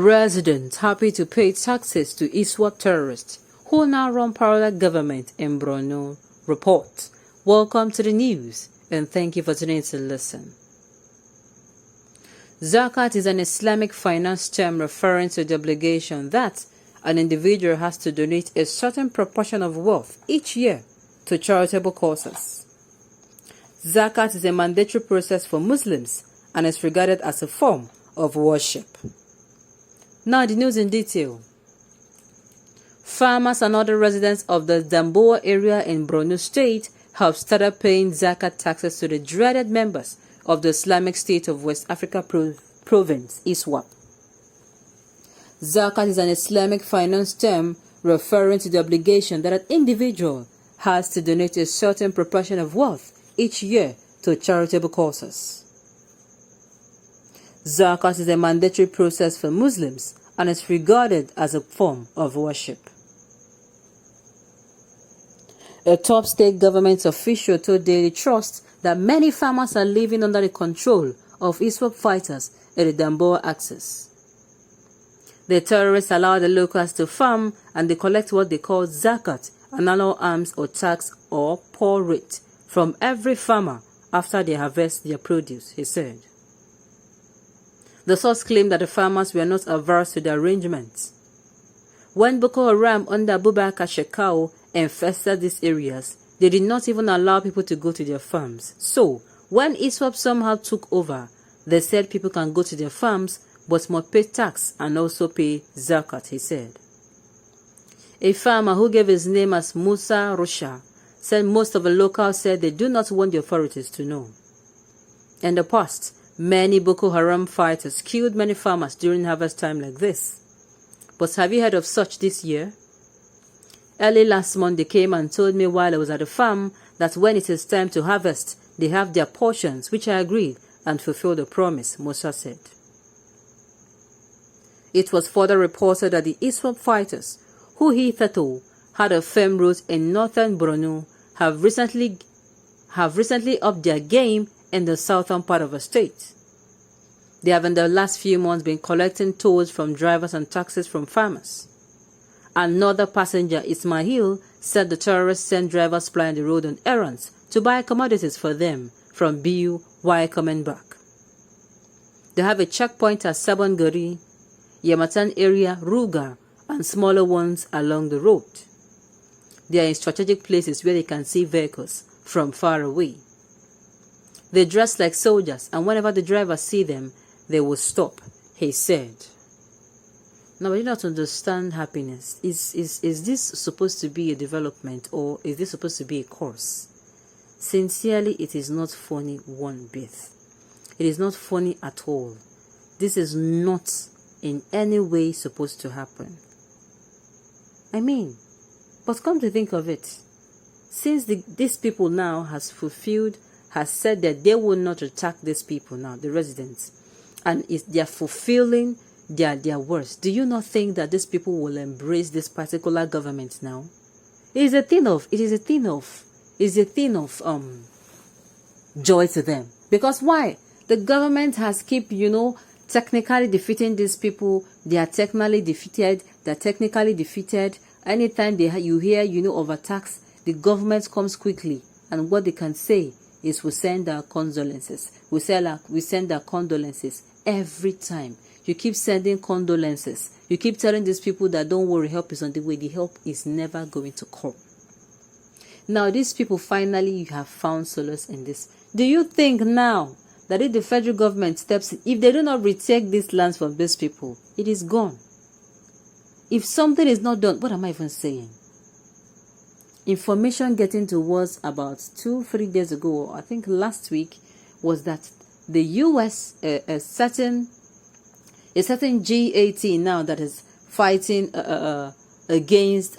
Residents happy to pay taxes to ß⁰ terrorists who now run parallel government in BORNO report. Welcome to the news and thank you for tuning in to listen. Zakat is an Islamic finance term referring to the obligation that an individual has to donate a certain proportion of wealth each year to charitable causes. Zakat is a mandatory process for Muslims and is regarded as a form of worship. Now the news in detail. Farmers and other residents of the Damboa area in Borno State have started paying Zakat taxes to the dreaded members of the Islamic State of West Africa province, ß⁰. Zakat is an Islamic finance term referring to the obligation that an individual has to donate a certain proportion of wealth each year to charitable causes. Zakat is a mandatory process for Muslims and is regarded as a form of worship. A top state government official told Daily Trust that many farmers are living under the control of ß⁰ fighters in the Damboa axis. The terrorists allow the locals to farm and they collect what they call zakat, an annual alms or tax or poor rate, from every farmer after they harvest their produce, he said. The source claimed that the farmers were not averse to the arrangements. When Boko Haram under ß⁰K0 infested these areas, they did not even allow people to go to their farms. So, when ß⁰ somehow took over, they said people can go to their farms but must pay tax and also pay zakat, he said. A farmer who gave his name as Musa Rosha said most of the locals said they do not want the authorities to know. In the past, many Boko Haram fighters killed many farmers during harvest time like this. But have you heard of such this year? Early last month they came and told me while I was at the farm that when it is time to harvest, they have their portions, which I agreed and fulfilled the promise, Musa said. It was further reported that the ß⁰ fighters, who hitherto had a firm root in northern Borno, have recently upped their game in the southern part of the state. They have in the last few months been collecting tolls from drivers and taxes from farmers. Another passenger, Ismail, said the terrorists sent drivers plying the road on errands to buy commodities for them from Biu while coming back. They have a checkpoint at Sabongari, Yamatan area, Ruga, and smaller ones along the road. They are in strategic places where they can see vehicles from far away. They dress like soldiers, and whenever the drivers see them, they will stop, he said. Now, I do not understand happiness. Is this supposed to be a development or is this supposed to be a course? Sincerely, it is not funny one bit. It is not funny at all. This is not in any way supposed to happen. I mean, but come to think of it, since these people now has said that they will not attack these people now, the residents, and they are fulfilling their words, do you not think that these people will embrace this particular government now? It is a thing of joy to them. Because why? The government has kept, technically defeating these people. They are technically defeated. Anytime you hear, of attacks, the government comes quickly. And what they can say is we send our condolences. We send our condolences every time. You keep sending condolences. You keep telling these people that don't worry, help is on the way. The help is never going to come. Now, these people finally have found solace in this. Do you think now that if the federal government steps in, if they do not retake these lands from these people, it is gone? If something is not done, what am I even saying? Information getting to us about 2-3 days ago, I think last week, was that the US, a certain G0VT now that is fighting against,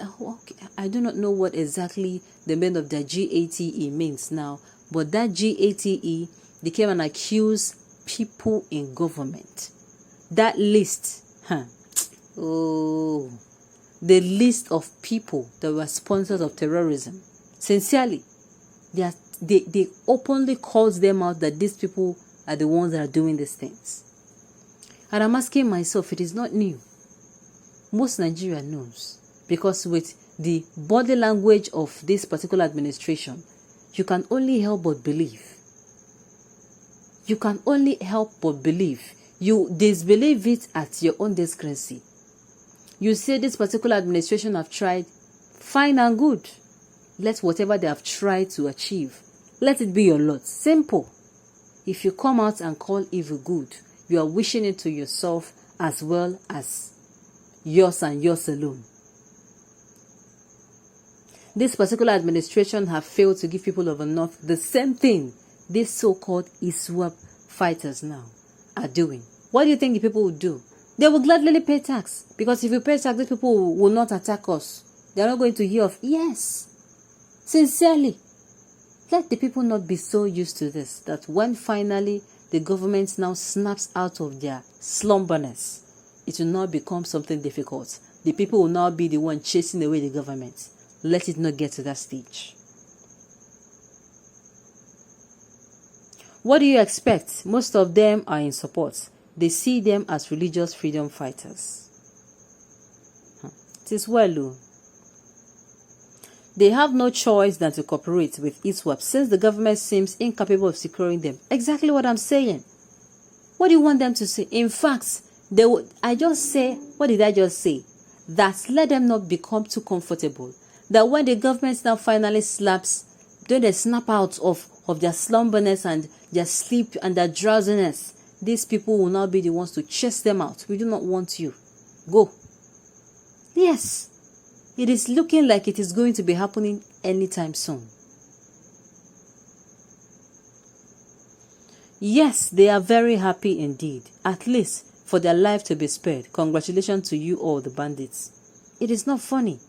I do not know what exactly the meaning of the G0VT means now, but that G0VT, they came and accused people in government. That list, the list of people that were sponsors of terrorism, sincerely, they openly called them out that these people are the ones that are doing these things. And I'm asking myself, it is not new. Most Nigeria knows, because with the body language of this particular administration, you can only help but believe. You can only help but believe. You disbelieve it at your own discrepancy. You say this particular administration have tried, fine and good. Let whatever they have tried to achieve, let it be your lot. Simple. If you come out and call evil good, you are wishing it to yourself as well as yours and yours alone. This particular administration have failed to give people of the North the same thing these so-called ß⁰K0 fighters now are doing. What do you think the people will do? They will gladly pay tax, because if you pay tax, these people will not attack us. They are not going to hear of, yes, sincerely. Let the people not be so used to this, that when finally the government now snaps out of their slumberness, it will not become something difficult. The people will now be the one chasing away the government. Let it not get to that stage. What do you expect? Most of them are in support. They see them as religious freedom fighters. It is well. They have no choice than to cooperate with ß⁰K0 since the government seems incapable of securing them. Exactly what I'm saying. What do you want them to say? In fact, I just say, what did I just say? That let them not become too comfortable. That when the government now finally slaps, then they snap out of their slumberness and their sleep and their drowsiness, these people will now be the ones to chase them out. We do not want you. Go. Yes. It is looking like it is going to be happening anytime soon. Yes, they are very happy indeed, at least for their life to be spared. Congratulations to you all, the bandits. It is not funny.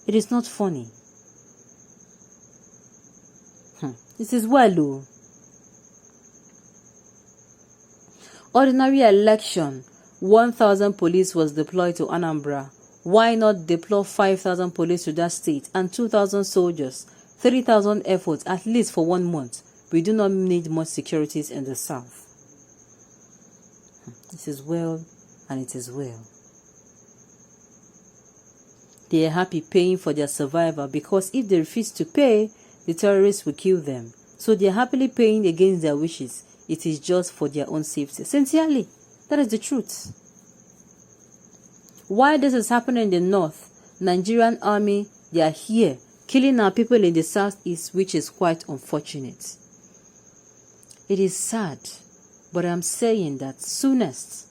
It is not funny. This is well. Ordinary election. 1,000 police was deployed to Anambra. Why not deploy 5,000 police to that state and 2,000 soldiers, 3,000 efforts at least for 1 month? We do not need much securities in the south. This is well, and it is well. They are happy paying for their survival, because if they refuse to pay, the terrorists will kill them. So they are happily paying against their wishes. It is just for their own safety. Sincerely, that is the truth. Why this is happening in the north, Nigerian army, they are here killing our people in the southeast, which is quite unfortunate. It is sad, but I'm saying that soonest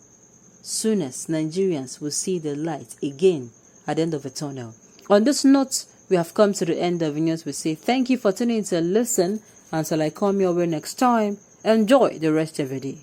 Nigerians will see the light again at the end of the tunnel. On this note, we have come to the end of the news. We say thank you for tuning in to listen. Until I come your way next time, enjoy the rest of the day.